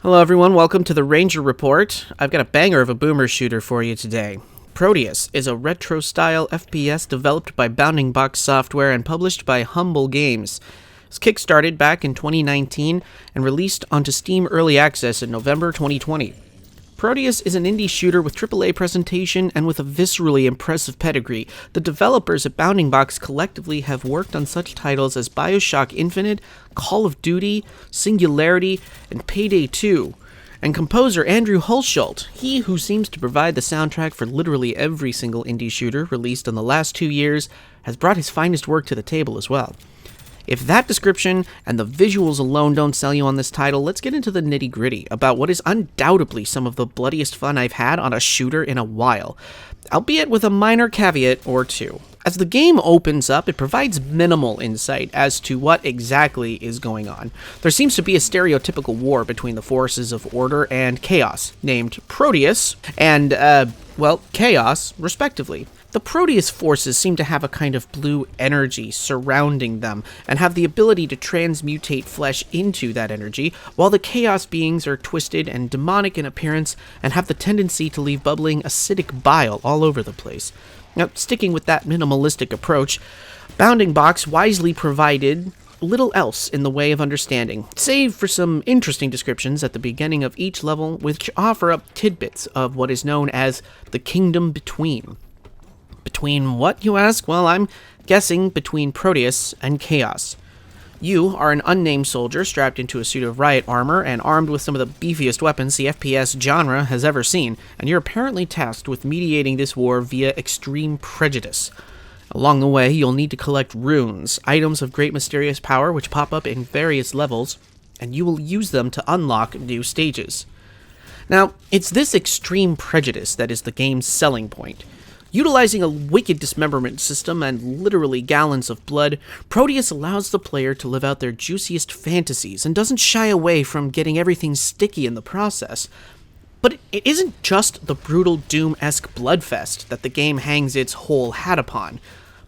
Hello everyone, welcome to the Ranger Report. I've got a banger of a boomer shooter for you today. Prodeus is a retro-style FPS developed by Bounding Box Software and published by Humble Games. It was kickstarted back in 2019 and released onto Steam Early Access in November 2020. Prodeus is an indie shooter with AAA presentation and with a viscerally impressive pedigree. The developers at Bounding Box collectively have worked on such titles as BioShock Infinite, Call of Duty, Singularity, and Payday 2. And composer Andrew Hulshult, he who seems to provide the soundtrack for literally every single indie shooter released in the last 2 years, has brought his finest work to the table as well. If that description and the visuals alone don't sell you on this title, let's get into the nitty-gritty about what is undoubtedly some of the bloodiest fun I've had on a shooter in a while, albeit with a minor caveat or two. As the game opens up, it provides minimal insight as to what exactly is going on. There seems to be a stereotypical war between the forces of order and chaos, named Prodeus and, Chaos, respectively. The Prodeus forces seem to have a kind of blue energy surrounding them, and have the ability to transmutate flesh into that energy, while the Chaos beings are twisted and demonic in appearance, and have the tendency to leave bubbling acidic bile all over the place. Now, sticking with that minimalistic approach, Bounding Box wisely provided little else in the way of understanding, save for some interesting descriptions at the beginning of each level, which offer up tidbits of what is known as the Kingdom Between. Between what, you ask? Well, I'm guessing between Prodeus and Chaos. You are an unnamed soldier strapped into a suit of riot armor and armed with some of the beefiest weapons the FPS genre has ever seen, and you're apparently tasked with mediating this war via extreme prejudice. Along the way, you'll need to collect runes, items of great mysterious power which pop up in various levels, and you will use them to unlock new stages. Now, it's this extreme prejudice that is the game's selling point. Utilizing a wicked dismemberment system and literally gallons of blood, Prodeus allows the player to live out their juiciest fantasies and doesn't shy away from getting everything sticky in the process. But it isn't just the brutal Doom-esque bloodfest that the game hangs its whole hat upon.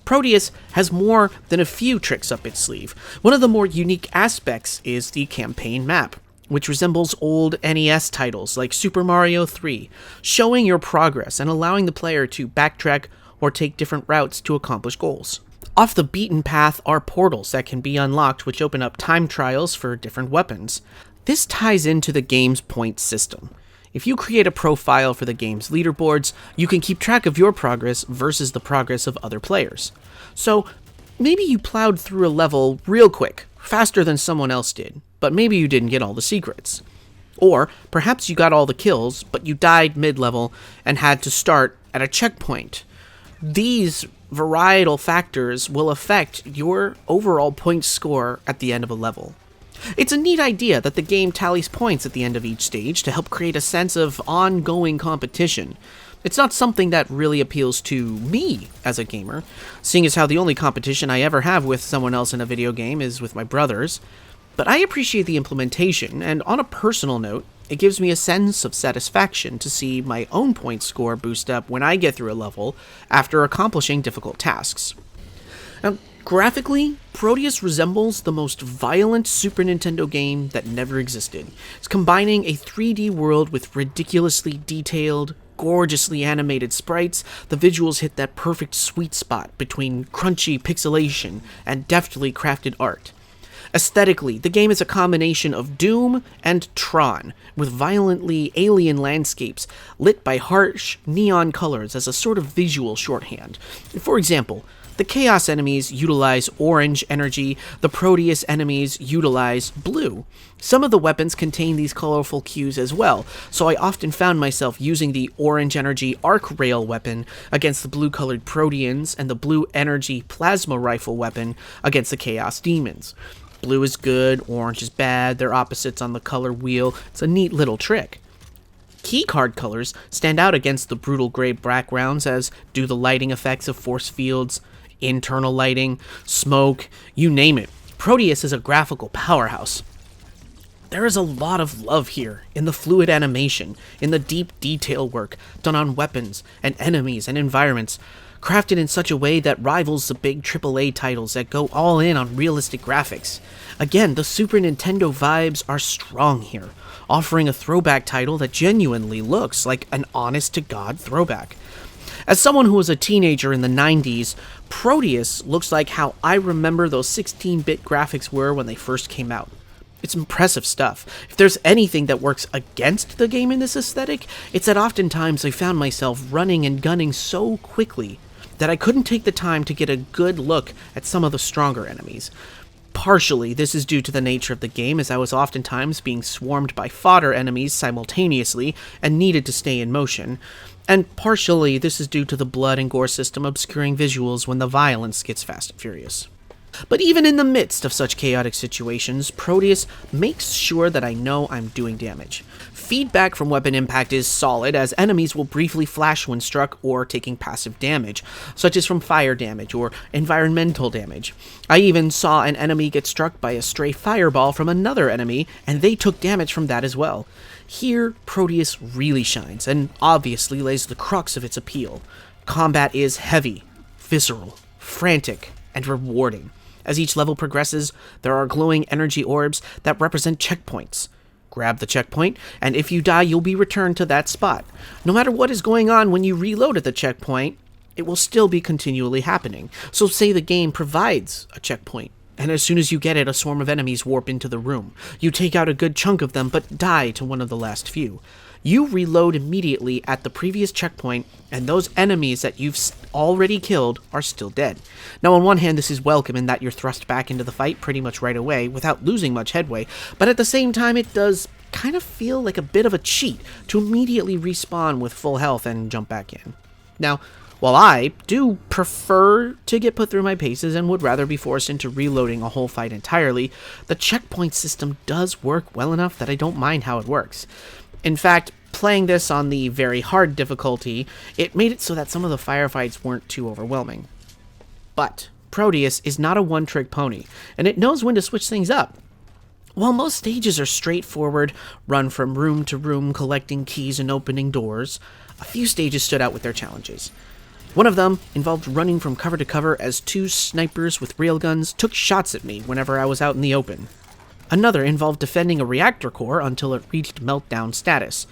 Prodeus has more than a few tricks up its sleeve. One of the more unique aspects is the campaign map, which resembles old NES titles like Super Mario 3, showing your progress and allowing the player to backtrack or take different routes to accomplish goals. Off the beaten path are portals that can be unlocked, which open up time trials for different weapons. This ties into the game's point system. If you create a profile for the game's leaderboards, you can keep track of your progress versus the progress of other players. So, maybe you plowed through a level real quick, faster than someone else did, but maybe you didn't get all the secrets. Or perhaps you got all the kills, but you died mid-level and had to start at a checkpoint. These varietal factors will affect your overall point score at the end of a level. It's a neat idea that the game tallies points at the end of each stage to help create a sense of ongoing competition. It's not something that really appeals to me as a gamer, seeing as how the only competition I ever have with someone else in a video game is with my brothers. But I appreciate the implementation, and on a personal note, it gives me a sense of satisfaction to see my own point score boost up when I get through a level after accomplishing difficult tasks. Now, graphically, Prodeus resembles the most violent Super Nintendo game that never existed. It's combining a 3D world with ridiculously detailed, gorgeously animated sprites. The visuals hit that perfect sweet spot between crunchy pixelation and deftly crafted art. Aesthetically, the game is a combination of Doom and Tron, with violently alien landscapes lit by harsh neon colors as a sort of visual shorthand. For example, the Chaos enemies utilize orange energy, the Prodeus enemies utilize blue. Some of the weapons contain these colorful cues as well, so I often found myself using the orange energy arc rail weapon against the blue-colored Proteans and the blue energy plasma rifle weapon against the Chaos demons. Blue is good, orange is bad, they're opposites on the color wheel. It's a neat little trick. Keycard colors stand out against the brutal gray backgrounds, as do the lighting effects of force fields, internal lighting, smoke, you name it. Prodeus is a graphical powerhouse. There is a lot of love here in the fluid animation, in the deep detail work done on weapons and enemies and environments. crafted in such a way that rivals the big AAA titles that go all in on realistic graphics. Again, the Super Nintendo vibes are strong here, offering a throwback title that genuinely looks like an honest-to-God throwback. As someone who was a teenager in the 90s, Prodeus looks like how I remember those 16-bit graphics were when they first came out. It's impressive stuff. If there's anything that works against the game in this aesthetic, it's that oftentimes I found myself running and gunning so quickly that I couldn't take the time to get a good look at some of the stronger enemies. Partially, this is due to the nature of the game, as I was oftentimes being swarmed by fodder enemies simultaneously and needed to stay in motion. And partially, this is due to the blood and gore system obscuring visuals when the violence gets fast and furious. But even in the midst of such chaotic situations, Prodeus makes sure that I know I'm doing damage. Feedback from weapon impact is solid, as enemies will briefly flash when struck or taking passive damage, such as from fire damage or environmental damage. I even saw an enemy get struck by a stray fireball from another enemy, and they took damage from that as well. Here, Prodeus really shines, and obviously lays the crux of its appeal. Combat is heavy, visceral, frantic, and rewarding. As each level progresses, there are glowing energy orbs that represent checkpoints. Grab the checkpoint, and if you die, you'll be returned to that spot. No matter what is going on when you reload at the checkpoint, it will still be continually happening. So say the game provides a checkpoint, and as soon as you get it, a swarm of enemies warp into the room. You take out a good chunk of them, but die to one of the last few. You reload immediately at the previous checkpoint, and those enemies that you've already killed are still dead. Now, on one hand, this is welcome in that you're thrust back into the fight pretty much right away without losing much headway, but at the same time, it does kind of feel like a bit of a cheat to immediately respawn with full health and jump back in. Now, while I do prefer to get put through my paces and would rather be forced into reloading a whole fight entirely, the checkpoint system does work well enough that I don't mind how it works. In fact, playing this on the very hard difficulty, it made it so that some of the firefights weren't too overwhelming. But Prodeus is not a one-trick pony, and it knows when to switch things up. While most stages are straightforward, run from room to room collecting keys and opening doors, a few stages stood out with their challenges. One of them involved running from cover to cover as two snipers with railguns took shots at me whenever I was out in the open. Another involved defending a reactor core until it reached meltdown status.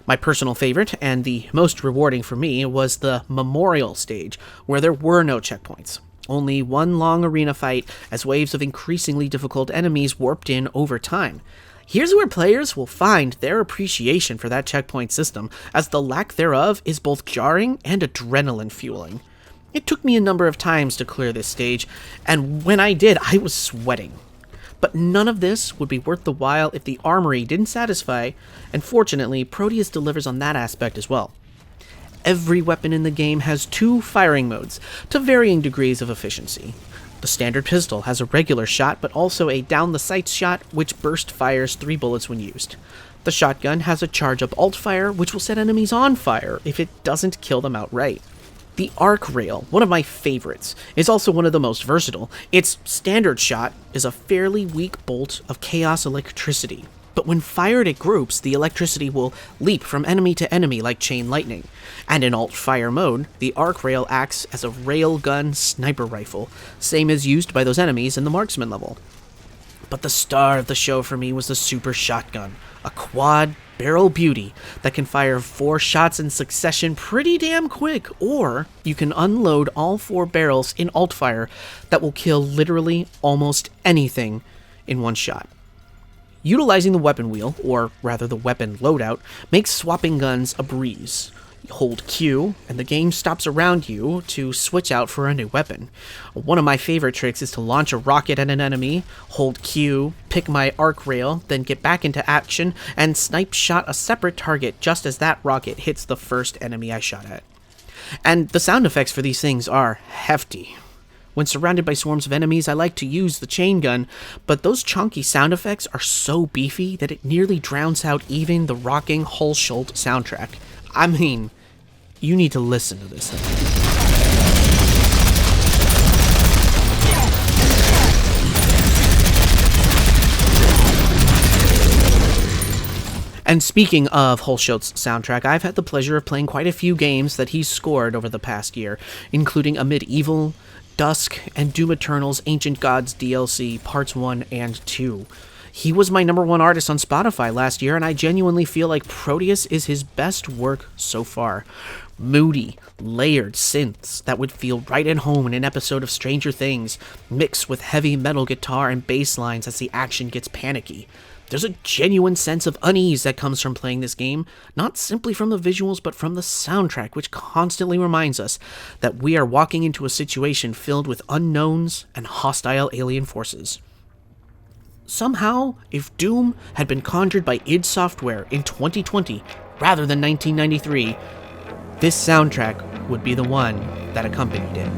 My personal favorite, and the most rewarding for me, was the Memorial stage, where there were no checkpoints. Only one long arena fight as waves of increasingly difficult enemies warped in over time. Here's where players will find their appreciation for that checkpoint system, as the lack thereof is both jarring and adrenaline-fueling. It took me a number of times to clear this stage, and when I did, I was sweating. But none of this would be worth the while if the armory didn't satisfy, and fortunately, Prodeus delivers on that aspect as well. Every weapon in the game has two firing modes, to varying degrees of efficiency. The standard pistol has a regular shot, but also a down-the-sights shot, which burst fires 3 bullets when used. The shotgun has a charge-up alt-fire, which will set enemies on fire if it doesn't kill them outright. The arc rail, one of my favorites, is also one of the most versatile. Its standard shot is a fairly weak bolt of chaos electricity, but when fired at groups, the electricity will leap from enemy to enemy like chain lightning. And in alt-fire mode, the arc rail acts as a railgun sniper rifle, same as used by those enemies in the marksman level. But the star of the show for me was the super shotgun, a quad barrel beauty that can fire 4 shots in succession pretty damn quick, or you can unload all 4 barrels in alt fire that will kill literally almost anything in one shot. Utilizing the weapon wheel, or rather the weapon loadout, makes swapping guns a breeze. You hold Q, and the game stops around you to switch out for a new weapon. One of my favorite tricks is to launch a rocket at an enemy, hold Q, pick my arc rail, then get back into action, and snipe shot a separate target just as that rocket hits the first enemy I shot at. And the sound effects for these things are hefty. When surrounded by swarms of enemies, I like to use the chain gun, but those chunky sound effects are so beefy that it nearly drowns out even the rocking Hulshult soundtrack. I mean, you need to listen to this thing. And speaking of Holschild's soundtrack, I've had the pleasure of playing quite a few games that he's scored over the past year, including Amid Evil, Dusk, and Doom Eternal's Ancient Gods DLC Parts 1 and 2. He was my number one artist on Spotify last year, and I genuinely feel like Prodeus is his best work so far. Moody, layered synths that would feel right at home in an episode of Stranger Things, mixed with heavy metal guitar and bass lines as the action gets panicky. There's a genuine sense of unease that comes from playing this game, not simply from the visuals, but from the soundtrack, which constantly reminds us that we are walking into a situation filled with unknowns and hostile alien forces. Somehow, if Doom had been conjured by id Software in 2020 rather than 1993, this soundtrack would be the one that accompanied it.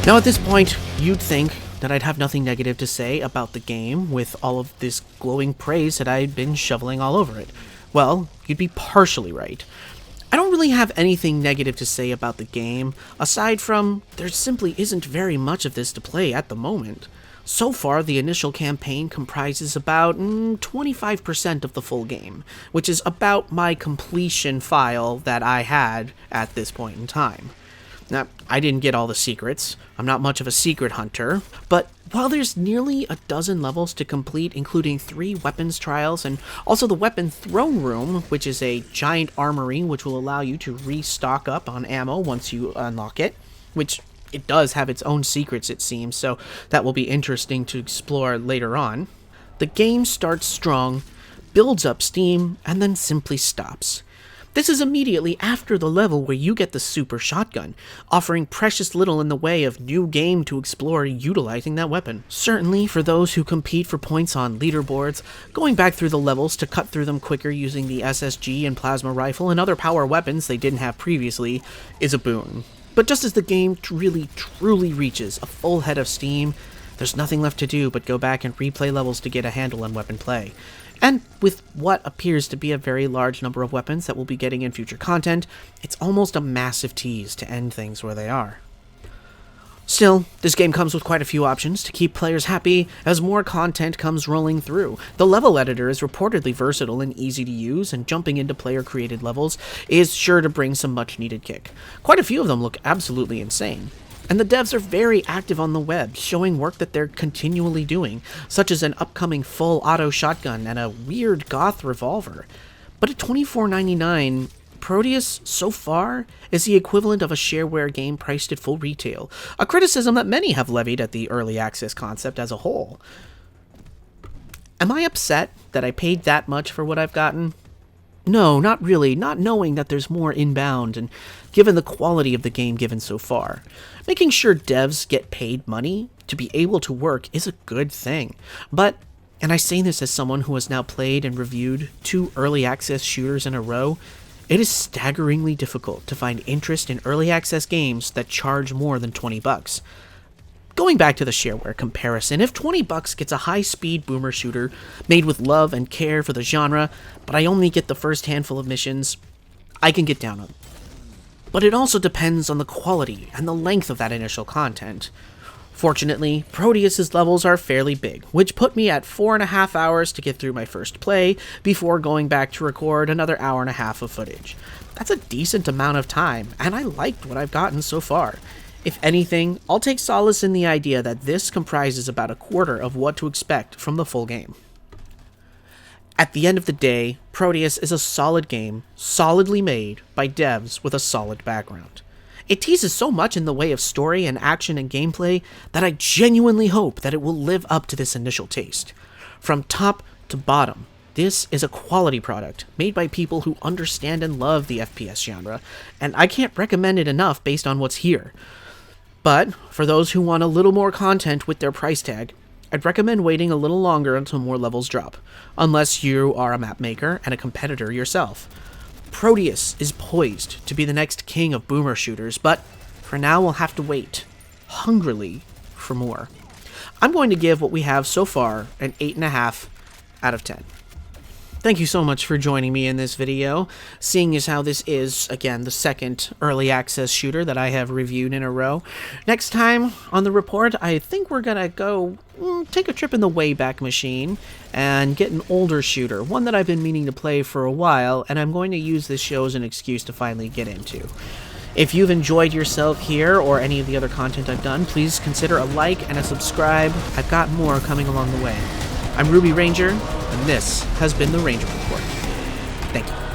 Now at this point, you'd think that I'd have nothing negative to say about the game with all of this glowing praise that I'd been shoveling all over it. Well, you'd be partially right. I don't really have anything negative to say about the game, aside from there simply isn't very much of this to play at the moment. So far, the initial campaign comprises about 25% of the full game, which is about my completion file that I had at this point in time. Now, I didn't get all the secrets. I'm not much of a secret hunter, but while there's nearly a dozen levels to complete, including 3 weapons trials and also the weapon throne room, which is a giant armory which will allow you to restock up on ammo once you unlock it, which it does have its own secrets, it seems, so that will be interesting to explore later on. The game starts strong, builds up steam, and then simply stops. This is immediately after the level where you get the super shotgun, offering precious little in the way of new game to explore utilizing that weapon. Certainly, for those who compete for points on leaderboards, going back through the levels to cut through them quicker using the SSG and plasma rifle and other power weapons they didn't have previously is a boon. But just as the game really truly reaches a full head of steam, there's nothing left to do but go back and replay levels to get a handle on weapon play. And with what appears to be a very large number of weapons that we'll be getting in future content, it's almost a massive tease to end things where they are. Still, this game comes with quite a few options to keep players happy as more content comes rolling through. The level editor is reportedly versatile and easy to use, and jumping into player-created levels is sure to bring some much-needed kick. Quite a few of them look absolutely insane. And the devs are very active on the web, showing work that they're continually doing, such as an upcoming full auto shotgun and a weird goth revolver. But at $24.99, Prodeus, so far, is the equivalent of a shareware game priced at full retail, a criticism that many have levied at the early access concept as a whole. Am I upset that I paid that much for what I've gotten? No, not really, not knowing that there's more inbound, and given the quality of the game given so far. Making sure devs get paid money to be able to work is a good thing. But, and I say this as someone who has now played and reviewed 2 early access shooters in a row, it is staggeringly difficult to find interest in early access games that charge more than $20. Going back to the shareware comparison, if $20 gets a high-speed boomer shooter made with love and care for the genre, but I only get the first handful of missions, I can get down on it. But it also depends on the quality and the length of that initial content. Fortunately, Prodeus's levels are fairly big, which put me at 4.5 hours to get through my first play before going back to record another 1.5 hours of footage. That's a decent amount of time, and I liked what I've gotten so far. If anything, I'll take solace in the idea that this comprises about a quarter of what to expect from the full game. At the end of the day, Prodeus is a solid game, solidly made by devs with a solid background. It teases so much in the way of story and action and gameplay that I genuinely hope that it will live up to this initial taste. From top to bottom, this is a quality product made by people who understand and love the FPS genre, and I can't recommend it enough based on what's here. But, for those who want a little more content with their price tag, I'd recommend waiting a little longer until more levels drop, unless you are a map maker and a competitor yourself. Prodeus is poised to be the next king of boomer shooters, but for now we'll have to wait. hungrily for more. I'm going to give what we have so far an 8.5 out of 10. Thank you so much for joining me in this video, seeing as how this is, again, the second early access shooter that I have reviewed in a row. Next time on the report, I think we're gonna go take a trip in the Wayback Machine and get an older shooter, one that I've been meaning to play for a while, and I'm going to use this show as an excuse to finally get into. If you've enjoyed yourself here or any of the other content I've done, please consider a like and a subscribe. I've got more coming along the way. I'm Ruby Ranger, and this has been the Ranger Report. Thank you.